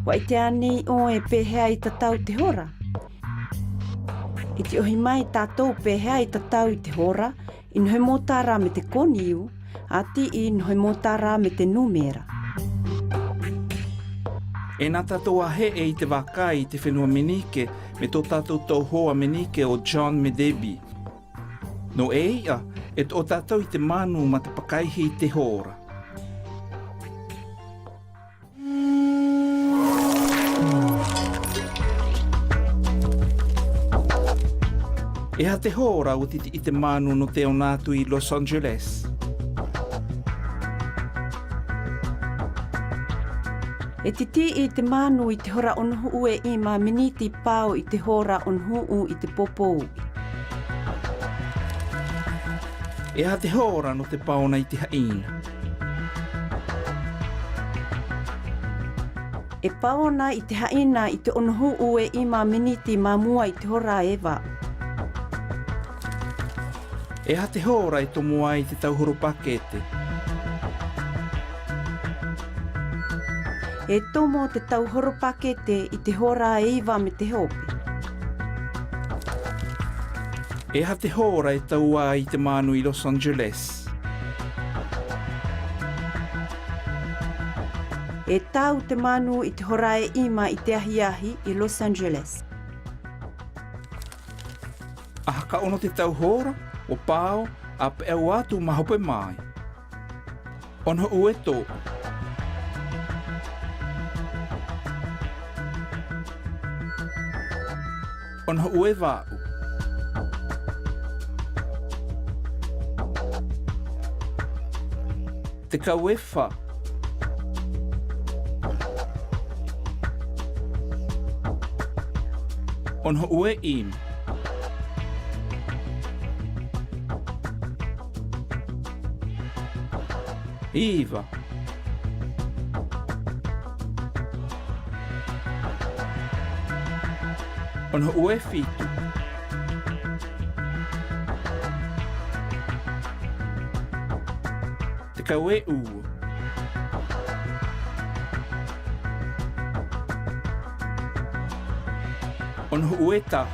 Wa i te ani o e pehea i tatau te hora. I te ohi mai tātou pehea i tatau i te hora, i nohe mō tā rā me te koniu, ati i nohe mō tā rā me te numera. E nā tātou ahe e i te wakai i te whenua menike me tō tātou tau hoa menike o John Medebi. No e ia, e tō tātou i te manu ma te pakaihi i te hora. E ha te hora o titi i te manu no te onatu i Los Angeles. E titi i te manu i te hora onuhu ue i ma miniti pāo i te hora onuhu i te popou. E ha te hora no te paona i te haina. E paona i te haina i te onuhu ue i ma miniti ma mua i te hora e wā. E ha te hora i tomua i te tauhoro pakete. E tomo te tauhoro pakete i te hora e iwa me te hope. E ha te hora i taua i te manu i Los Angeles. E tau te manu i te hora e ima i te ahiahi i Los Angeles. A haka ono te tauhora, o pāo, a pe au atu mahope mai. Ono ue tō. Ono ue vāu. Te kau e wha. Ono ue im. Iva. Ono ue fitu. Te kau e ua. Ono ue tahu.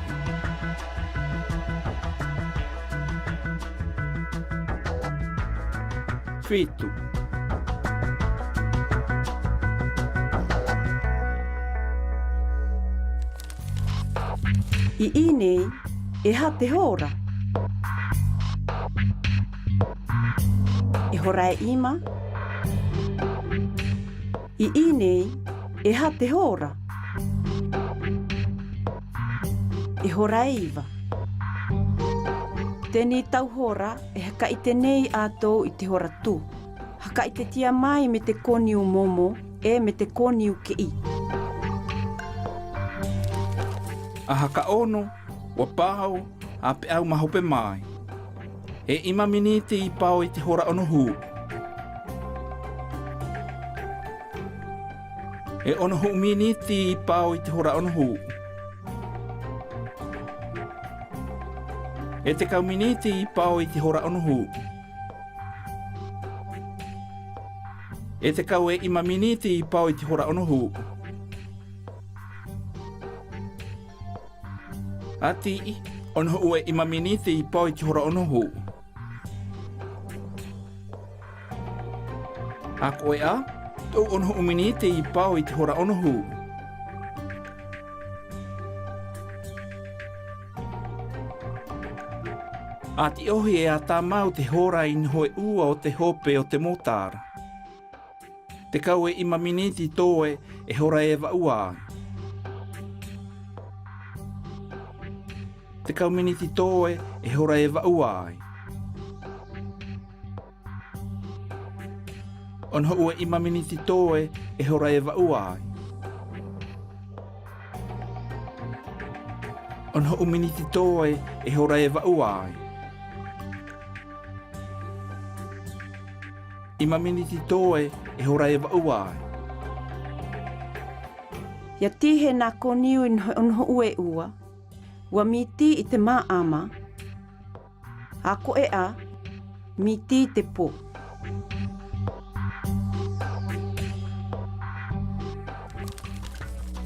Fitu. I inei, e ha te hora. E hora e ima. I inei, e ha te hora. E hora e iwa. Tēnei tau hora e haka i te nei ātou i te hora tū. Haka i te tia mai me te koniu momo e me te koniu ke i. A haka ono, wa pāo, a pe au mahope mai. E ima miniti i pāo i te hora ono hu. E ono hu miniti i pāo i te hora ono hu. E te kau miniti i pāo i te hora ono hu. E te kau e ima miniti i pāo i te hora ono hu. Ati i, ono ue ima miniti i pāo i te hora ono hu. A koe a, tau ono hu miniti i pāo i te hora ono hu. Ati ohi e a tā mau te hora i nhoe ua o te hope o te motara. Te kau e ima miniti toe e hora e wa uai. Te kau miniti toe e hora e wa uai. Ono ue ima miniti toe e hora e wa uai. Ono miniti toe e hora e wa uai. Ima miniti toe e hora e wa uai. Ia tihe nā koniu i ono ue ua. Ua miti i te māama, a ko e a, miti te pō.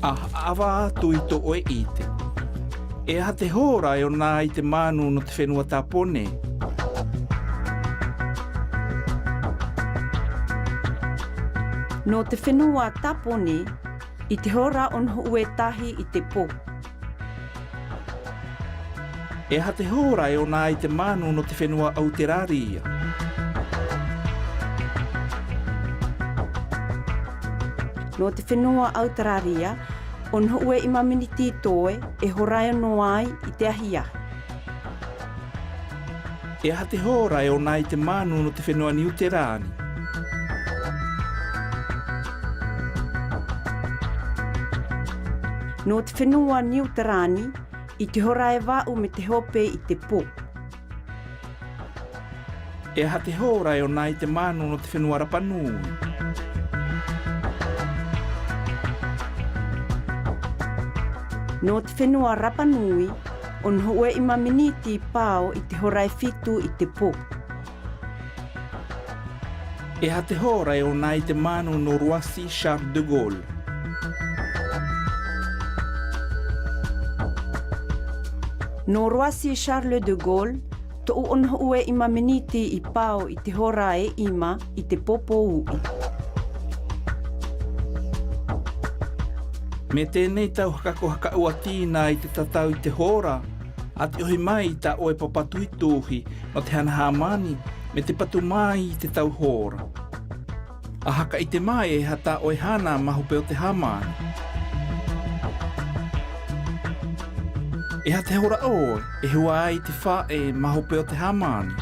Awa atu I to oe ite. E ha te hora e o nā I te manu no te whenua tāpone. No te whenua tāpone, I te hora ono ue tahi I te pō. E ha te hora e o nā I te manu no te whenua auteraria. No te whenua autararia, ono ue I maminiti toe e horai no ai I te ahiahi. E ha te hora e o nā I te manu no te whenua niuterani. No te whenua niuterani, I te horai wau me te hope I te pō. E ha te hora e o nā I te manu no te whenua rapanui. No te whenua rapanui, ono ue I maminiti pāo I te horai fitu I te pō. E ha te hora e o nā I te manu no Roissy Charles de Gaulle. No Roissy Charles de Gaulle, to ono ue I maminiti I pāo I te hora e ima I te popo ui. Me tēnei tau hakako hakaua tīna I te tatau I te hora, a te ohi mai ta oe papatui tūhi no te hana hamani me te patu mai I te tau hora. A haka I te mai e hata oe hana mahu peo te hamani. E ha te hora oe, e hua ai te wha e mahu peo te hamani.